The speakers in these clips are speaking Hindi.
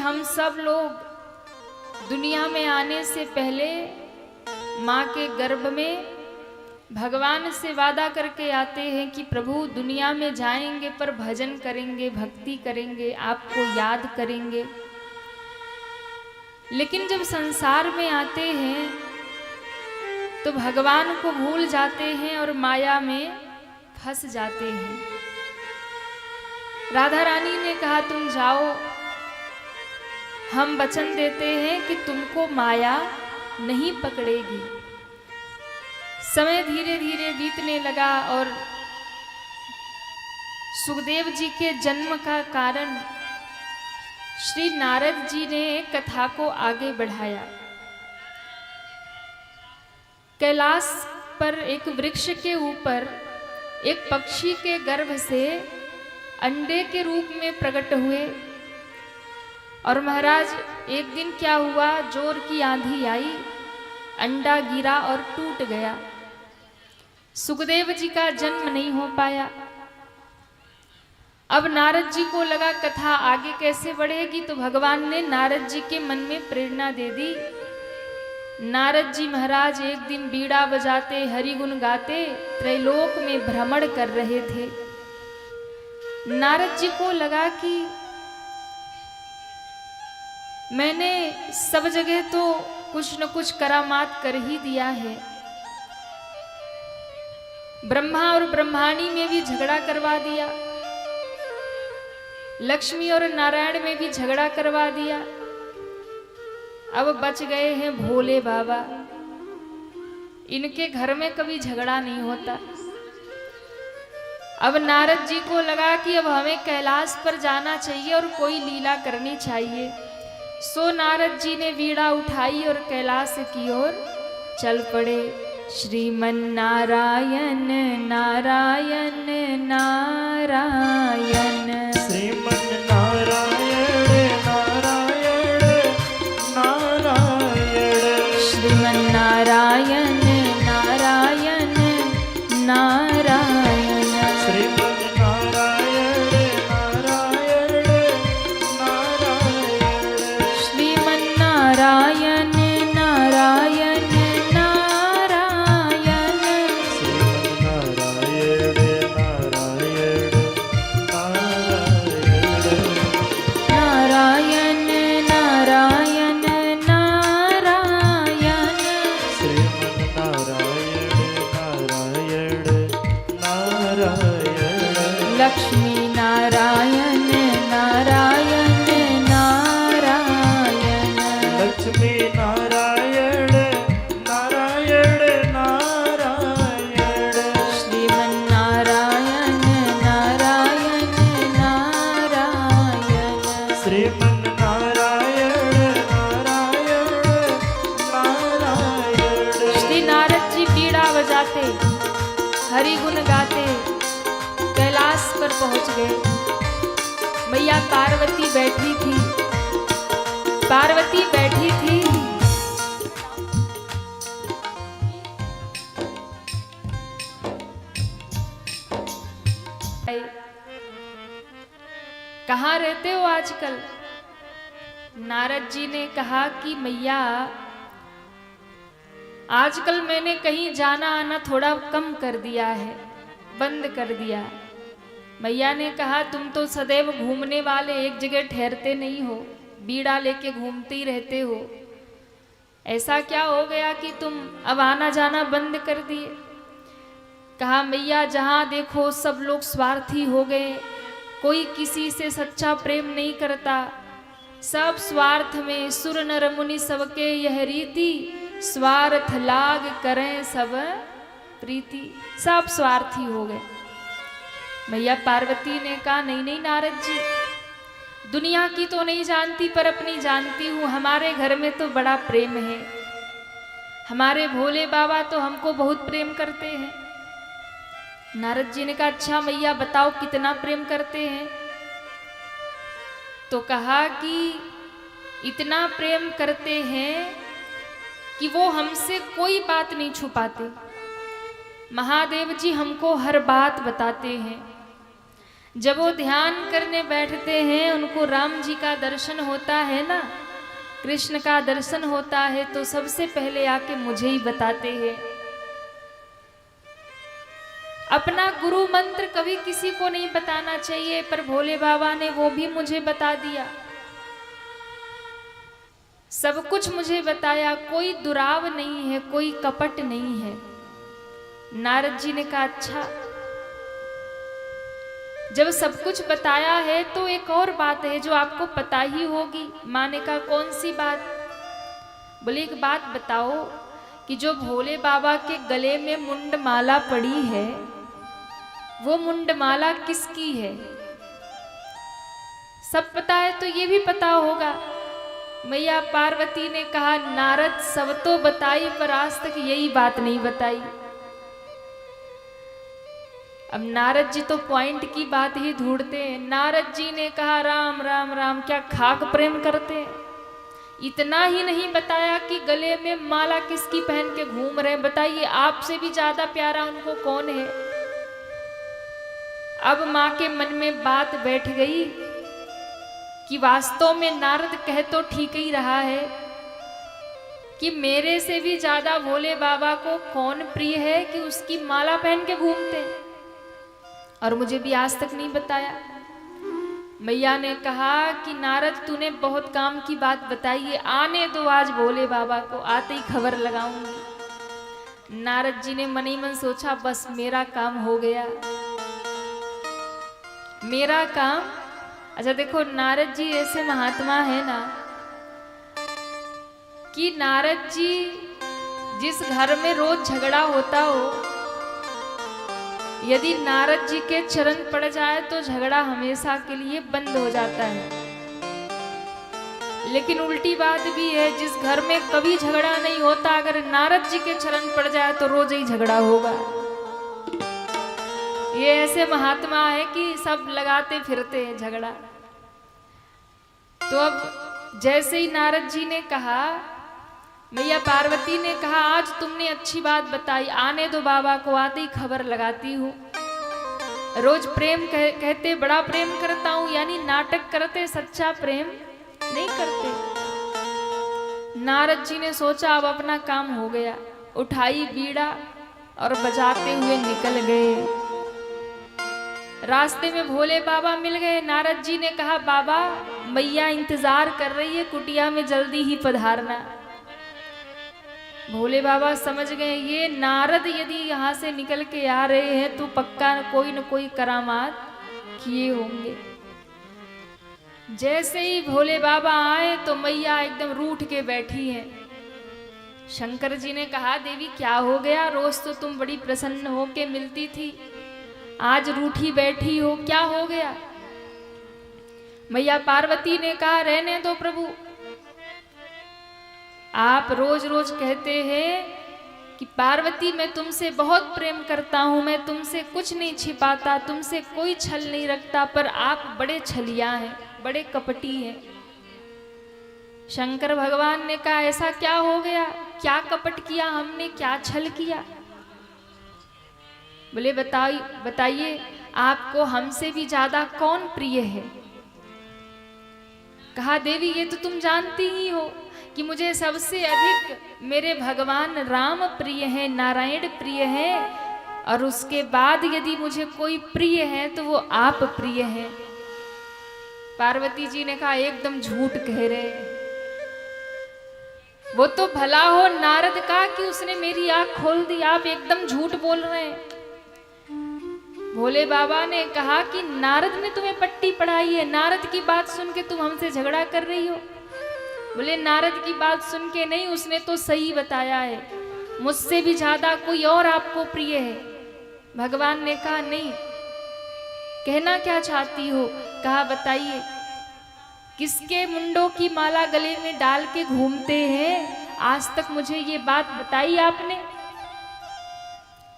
हम सब लोग दुनिया में आने से पहले माँ के गर्भ में भगवान से वादा करके आते हैं कि प्रभु दुनिया में जाएंगे पर भजन करेंगे, भक्ति करेंगे, आपको याद करेंगे। लेकिन जब संसार में आते हैं तो भगवान को भूल जाते हैं और माया में फंस जाते हैं। राधा रानी ने कहा तुम जाओ, हम वचन देते हैं कि तुमको माया नहीं पकड़ेगी। समय धीरे धीरे बीतने लगा और सुखदेव जी के जन्म का कारण श्री नारद जी ने कथा को आगे बढ़ाया। कैलाश पर एक वृक्ष के ऊपर एक पक्षी के गर्भ से अंडे के रूप में प्रकट हुए। और महाराज एक दिन क्या हुआ, जोर की आंधी आई, अंडा गिरा और टूट गया। सुखदेव जी का जन्म नहीं हो पाया। अब नारद जी को लगा कथा आगे कैसे बढ़ेगी, तो भगवान ने नारद जी के मन में प्रेरणा दे दी। नारद जी महाराज एक दिन बीड़ा बजाते, हरि गुण गाते, त्रैलोक में भ्रमण कर रहे थे। नारद जी को लगा कि मैंने सब जगह तो कुछ न कुछ करामात कर ही दिया है, ब्रह्मा और ब्रह्माणी में भी झगड़ा करवा दिया, लक्ष्मी और नारायण में भी झगड़ा करवा दिया, अब बच गए हैं भोले बाबा। इनके घर में कभी झगड़ा नहीं होता। अब नारद जी को लगा कि अब हमें कैलाश पर जाना चाहिए और कोई लीला करनी चाहिए। सो नारद जी ने वीणा उठाई और कैलाश की ओर चल पड़े। श्रीमन नारायण नारायण नारायण, श्रीमन नारायण नारायण नारायण, श्रीमन नारायण नारायण नारायण, श्रीमन नारायण नारायण नारायण, श्रीमन नारायण नारायण नारायण, श्रीमन नारायण नारायण नारायण, नारायण नारायण नारायण, श्रीमन नारायण नारायण नारायण, लक्ष्मी नारायण नारायण नारायण, लक्ष्मी नारायण नारायण नारायण, श्रीमन नारायण नारायण नारायण, श्रीमन नारायण नारायण नारायण। श्री नारद जी बीड़ा बजाते, हरि गुण गाते कैलाश पर पहुंच गए। मैया पार्वती बैठी थी, पार्वती बैठी थी। कहाँ रहते हो आजकल? नारद जी ने कहा कि मैया आजकल मैंने कहीं जाना आना थोड़ा कम कर दिया है, बंद कर दिया। मैया ने कहा तुम तो सदैव घूमने वाले, एक जगह ठहरते नहीं हो, बीड़ा लेके घूमते ही रहते हो। ऐसा क्या हो गया कि तुम अब आना जाना बंद कर दिए? कहा मैया जहाँ देखो सब लोग स्वार्थी हो गए, कोई किसी से सच्चा प्रेम नहीं करता, सब स्वार्थ में। सुर नर मुनि सबके यह रीति, स्वार्थ लाग करें सब प्रीति। सब स्वार्थी हो गए। मैया पार्वती ने कहा नहीं नहीं नारद जी, दुनिया की तो नहीं जानती पर अपनी जानती हूँ। हमारे घर में तो बड़ा प्रेम है, हमारे भोले बाबा तो हमको बहुत प्रेम करते हैं। नारद जी ने कहा अच्छा मैया बताओ कितना प्रेम करते हैं? तो कहा कि इतना प्रेम करते हैं कि वो हमसे कोई बात नहीं छुपाते। महादेव जी हमको हर बात बताते हैं। जब वो ध्यान करने बैठते हैं, उनको राम जी का दर्शन होता है ना, कृष्ण का दर्शन होता है, तो सबसे पहले आके मुझे ही बताते हैं। अपना गुरु मंत्र कभी किसी को नहीं बताना चाहिए, पर भोले बाबा ने वो भी मुझे बता दिया। सब कुछ मुझे बताया, कोई दुराव नहीं है, कोई कपट नहीं है। नारद जी ने कहा अच्छा, जब सब कुछ बताया है तो एक और बात है जो आपको पता ही होगी। माँ ने कहा कौन सी बात? बोले एक बात बताओ कि जो भोले बाबा के गले में मुंडमाला पड़ी है, वो मुंडमाला किसकी है? सब पता है तो ये भी पता होगा। मैया पार्वती ने कहा नारद सब तो बताई, पर आज तक यही बात नहीं बताई। अब नारद जी तो पॉइंट की बात ही ढूंढते हैं। नारद जी ने कहा राम राम राम, क्या खाक प्रेम करते हैं? इतना ही नहीं बताया कि गले में माला किसकी पहन के घूम रहे हैं, बताइए आपसे भी ज्यादा प्यारा उनको कौन है? अब माँ के मन में बात बैठ गई कि वास्तव में नारद कह तो ठीक ही रहा है कि मेरे से भी ज्यादा भोले बाबा को कौन प्रिय है कि उसकी माला पहन के घूमते हैं, और मुझे भी आज तक नहीं बताया। मैया ने कहा कि नारद तूने बहुत काम की बात बताई है, आने दो आज भोले बाबा को, आते ही खबर लगाऊंगी। नारद जी ने मन ही मन सोचा बस मेरा काम हो गया, मेरा काम। अच्छा देखो, नारद जी ऐसे महात्मा है ना कि नारद जी जिस घर में रोज झगड़ा होता हो, यदि नारद जी के चरण पड़ जाए तो झगड़ा हमेशा के लिए बंद हो जाता है। लेकिन उल्टी बात भी है, जिस घर में कभी झगड़ा नहीं होता, अगर नारद जी के चरण पड़ जाए तो रोज ही झगड़ा होगा। ये ऐसे महात्मा है कि सब लगाते फिरते हैं झगड़ा। तो अब जैसे ही नारद जी ने कहा, मैया पार्वती ने कहा आज तुमने अच्छी बात बताई, आने दो बाबा को, आते ही खबर लगाती हूँ। रोज प्रेम कहते बड़ा प्रेम करता हूँ, यानी नाटक करते, सच्चा प्रेम नहीं करते। नारद जी ने सोचा अब अपना काम हो गया, उठाई बीड़ा और बजाते हुए निकल गए। रास्ते में भोले बाबा मिल गए। नारद जी ने कहा बाबा मैया इंतजार कर रही है, कुटिया में जल्दी ही पधारना। भोले बाबा समझ गए ये नारद यदि यहाँ से निकल के आ रहे हैं तो पक्का कोई न कोई करामात किए होंगे। जैसे ही भोले बाबा आए तो मैया एकदम रूठ के बैठी है। शंकर जी ने कहा देवी क्या हो गया, रोज तो तुम बड़ी प्रसन्न होके मिलती थी, आज रूठी बैठी हो, क्या हो गया? मैया पार्वती ने कहा रहने दो प्रभु, आप रोज रोज कहते हैं कि पार्वती मैं तुमसे बहुत प्रेम करता हूं, मैं तुमसे कुछ नहीं छिपाता, तुमसे कोई छल नहीं रखता, पर आप बड़े छलिया हैं, बड़े कपटी हैं। शंकर भगवान ने कहा ऐसा क्या हो गया, क्या कपट किया हमने, क्या छल किया? बोले बताइए आपको हमसे भी ज्यादा कौन प्रिय है? कहा देवी ये तो तुम जानती ही हो कि मुझे सबसे अधिक मेरे भगवान राम प्रिय है, नारायण प्रिय है, और उसके बाद यदि मुझे कोई प्रिय है तो वो आप प्रिय हैं। पार्वती जी ने कहा एकदम झूठ कह रहे हैं, वो तो भला हो नारद का कि उसने मेरी आंख खोल दी, आप एकदम झूठ बोल रहे हैं। भोले बाबा ने कहा कि नारद ने तुम्हें पट्टी पढ़ाई है, नारद की बात सुन के तुम हमसे झगड़ा कर रही हो। बोले नारद की बात सुन के नहीं, उसने तो सही बताया है, मुझसे भी ज्यादा कोई और आपको प्रिय है। भगवान ने कहा नहीं, कहना क्या चाहती हो? कहा बताइए किसके मुंडों की माला गले में डाल के घूमते हैं? आज तक मुझे ये बात बताई आपने,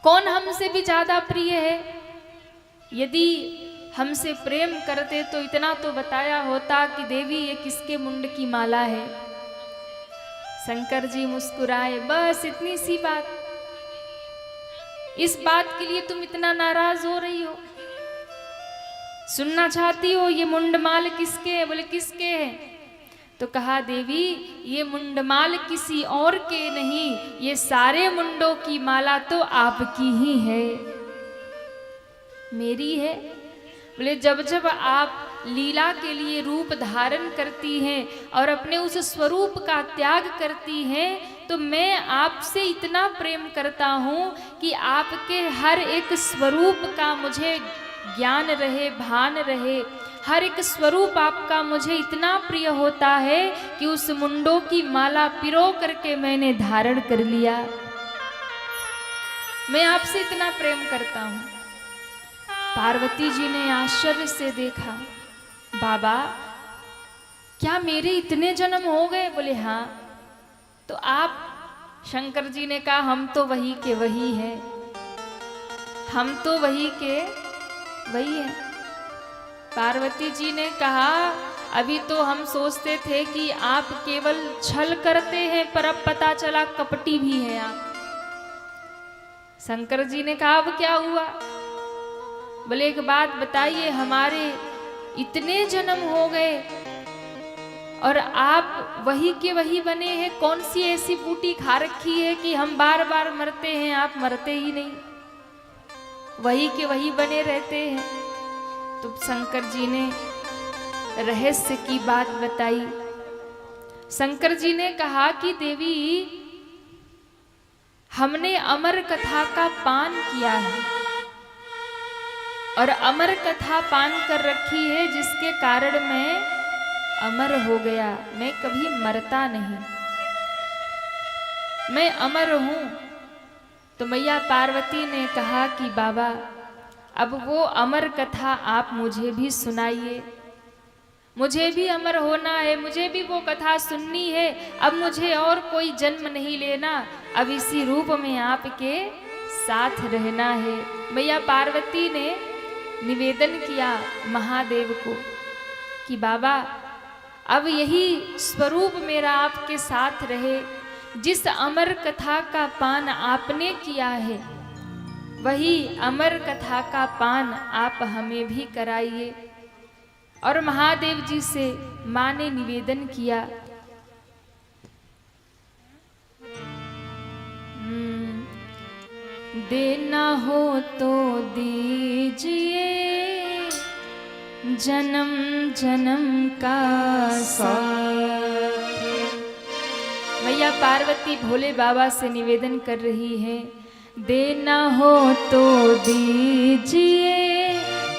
कौन हमसे भी ज्यादा प्रिय है? यदि हमसे प्रेम करते तो इतना तो बताया होता कि देवी ये किसके मुंड की माला है। शंकर जी मुस्कुराए, बस इतनी सी बात, इस बात के लिए तुम इतना नाराज हो रही हो? सुनना चाहती हो ये मुंडमाल किसके है? बोले किसके है? तो कहा देवी ये मुंडमाल किसी और के नहीं, ये सारे मुंडों की माला तो आपकी ही है, मेरी है। बोले जब जब आप लीला के लिए रूप धारण करती हैं और अपने उस स्वरूप का त्याग करती हैं, तो मैं आपसे इतना प्रेम करता हूँ कि आपके हर एक स्वरूप का मुझे ज्ञान रहे, भान रहे। हर एक स्वरूप आपका मुझे इतना प्रिय होता है कि उस मुंडों की माला पिरो करके मैंने धारण कर लिया। मैं आपसे इतना प्रेम करता हूँ। पार्वती जी ने आश्चर्य से देखा, बाबा क्या मेरे इतने जन्म हो गए? बोले हाँ। तो आप? शंकर जी ने कहा हम तो वही के वही हैं, हम तो वही के वही हैं। पार्वती जी ने कहा अभी तो हम सोचते थे कि आप केवल छल करते हैं, पर अब पता चला कपटी भी हैं आप। शंकर जी ने कहा अब क्या हुआ? बोले एक बात बताइए, हमारे इतने जन्म हो गए और आप वही के वही बने हैं, कौन सी ऐसी बूटी खा रखी है कि हम बार बार मरते हैं, आप मरते ही नहीं, वही के वही बने रहते हैं। तो शंकर जी ने रहस्य की बात बताई। शंकर जी ने कहा कि देवी हमने अमर कथा का पान किया है और अमर कथा पान कर रखी है, जिसके कारण मैं अमर हो गया, मैं कभी मरता नहीं, मैं अमर हूं। तो मैया पार्वती ने कहा कि बाबा अब वो अमर कथा आप मुझे भी सुनाइए, मुझे भी अमर होना है, मुझे भी वो कथा सुननी है। अब मुझे और कोई जन्म नहीं लेना, अब इसी रूप में आपके साथ रहना है। मैया पार्वती ने निवेदन किया महादेव को कि बाबा अब यही स्वरूप मेरा आपके साथ रहे, जिस अमर कथा का पान आपने किया है वही अमर कथा का पान आप हमें भी कराइए। और महादेव जी से मां ने निवेदन किया, देना हो तो दीजिए जन्म जन्म का साथ। मैया पार्वती भोले बाबा से निवेदन कर रही है, देना हो तो दीजिए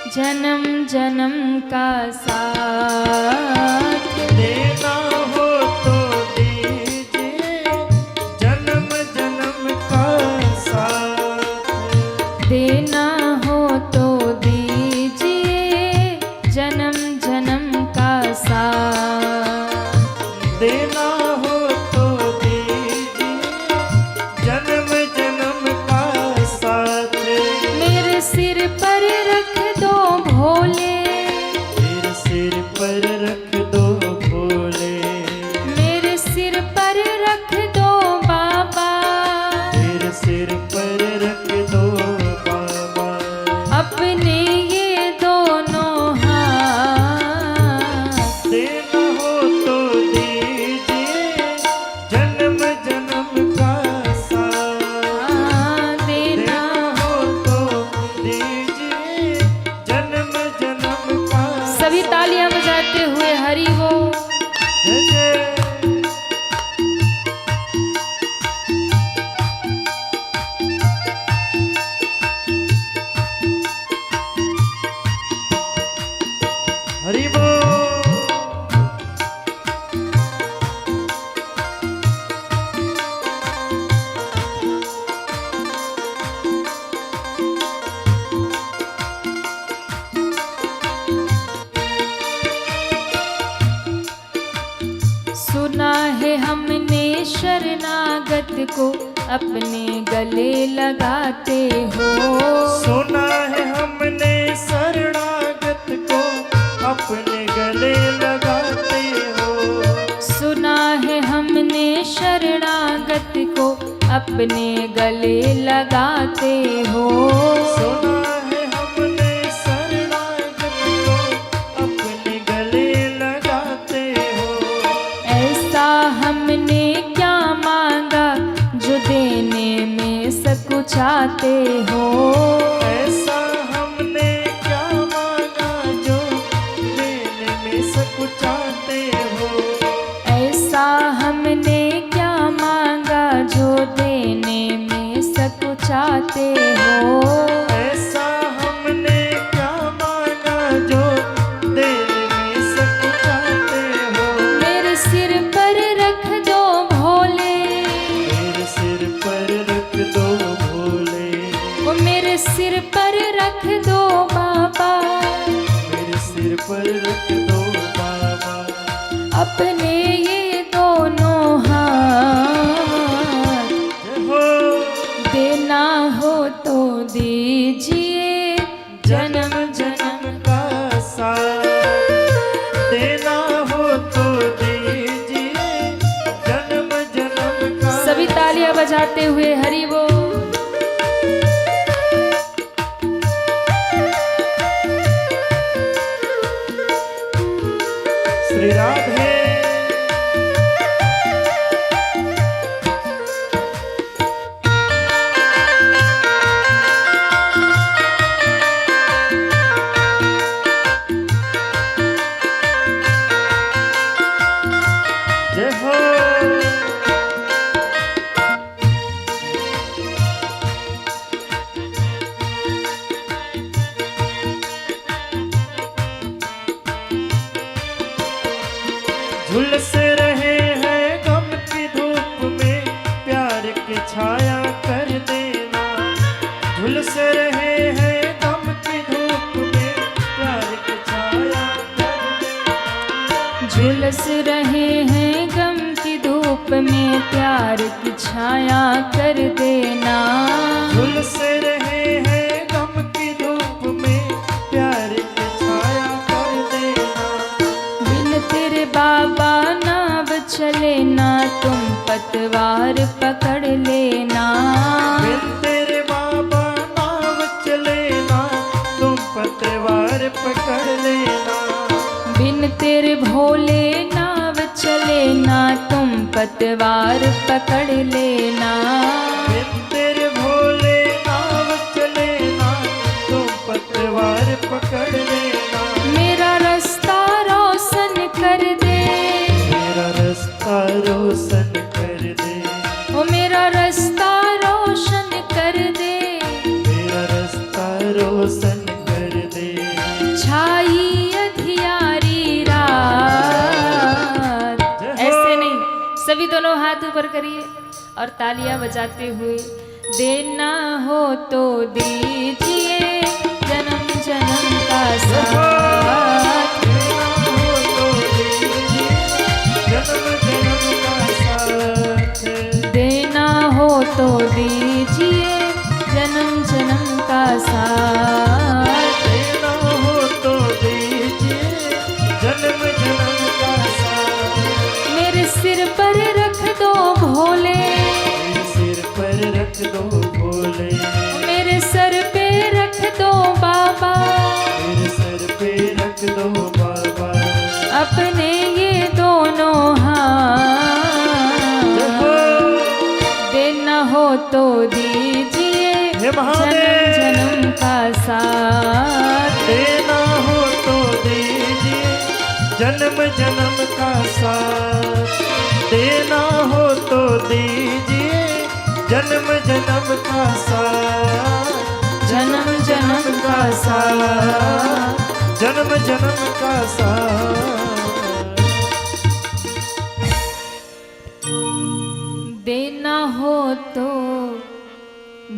जन्म जन्म का साथ, देना हो तो दीजिए जन्म जन्म का साथ, देना हो तो दीजिए जन्म जन्म का साथ, देना हो तो दीजिए जन्म जन्म का साथ। मेरे सिर पर रख दो भोले, मेरे सिर पर रख दो भोले, मेरे सिर पर रख दो बाबा, मेरे सिर पर रख दो बाबा, अपने ये दोनों हाथ, देना हो तो दीजिए जन्म जन्म का साथ, देना हो तो दीजिए जन्म जन्म का। सभी तालियां बजाते हुए हरि वो। जय जय। हरि बोल। सुना है हमने शरणागत को अपने गले लगाते हो, सुना है हमने शरणागत को अपने गले लगाते हो, सुना है हमने शरणागत को अपने गले लगाते हो, सुना है हमने शरणागत को हमने क्या मांगा जो देने में सकुचाते हो। ऐसा हमने क्या मांगा जो देने में सकुचाते हो। ऐसा हमने क्या मांगा जो देने में सकुचाते हो। ऐसा हमने क्या मांगा जो देने में सकुचाते हो। मेरे सिर पर रख दो भोले, मेरे सिर पर रख दो भोले। वो मेरे सिर पर रख दो बाबा, मेरे सिर पर रख दो बाबा। अपने ये दोनों हाथ, हो देना हो तो दीजिए जन्म जन्म का साथ। देना हो तो दीजिए जन्म जन्म का। सभी तालियां बजाते हुए हरि बोल। श्री राधे। जय हो। झुलस रहे हैं गम की धूप में प्यार की छाया कर देना। झुलस रहे हैं गम की धूप में प्यार की छाया कर देना। झुलस रहे हैं गम की धूप में प्यार की छाया कर देना। झुलस रहे हैं गम की धूप में प्यार की छाया कर देना। बिन तेरे बाबा नाव चले ना तुम पतवार पकड़ लेना। बिन तेरे बाबा नाव चले ना तुम पतवार पकड़ लेना। बिन तेरे भोले नाव चले ना तुम पतवार पकड़ लेना। बिन तेरे भोले नाव चले ना तुम पतवार पकड़ लेना। मेरा रास्ता रोशन कर दे, मेरा रास्ता रोशन कर दे। ओ मेरा रास्ता रोशन कर दे। मेरा रास्ता रोशन कर दे। छाई अधियारी रात। ऐसे नहीं, सभी दोनों हाथ ऊपर करिए और तालियां बजाते हुए। देना हो तो दीजिए जन्म जन्म का साथ। देना हो तो दीजिए जन्म जन्म का साथ। देना हो तो दीजिए जन्म जन्म का साथ। देना हो तो दीजिए जन्म जन्म का साथ। मेरे सिर पर रख दो भोले, मेरे सिर पर रख दो भोले। मेरे सर पे रख दो बाबा, मेरे सर पे रख दो बाबा। अपने ये दोनों हाथ। देना हो तो दीजिए हे महादेव। जन्म जन्म का साथ। देना हो तो दीजिए जन्म जन्म का साथ। देना हो तो दीजिए जन्म जन्म का साथ। जन्म जन्म का साथ। जन्म जन्म का साथ। देना हो तो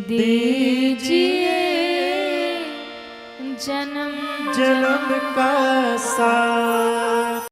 दीजिए जन्म जन्म का साथ।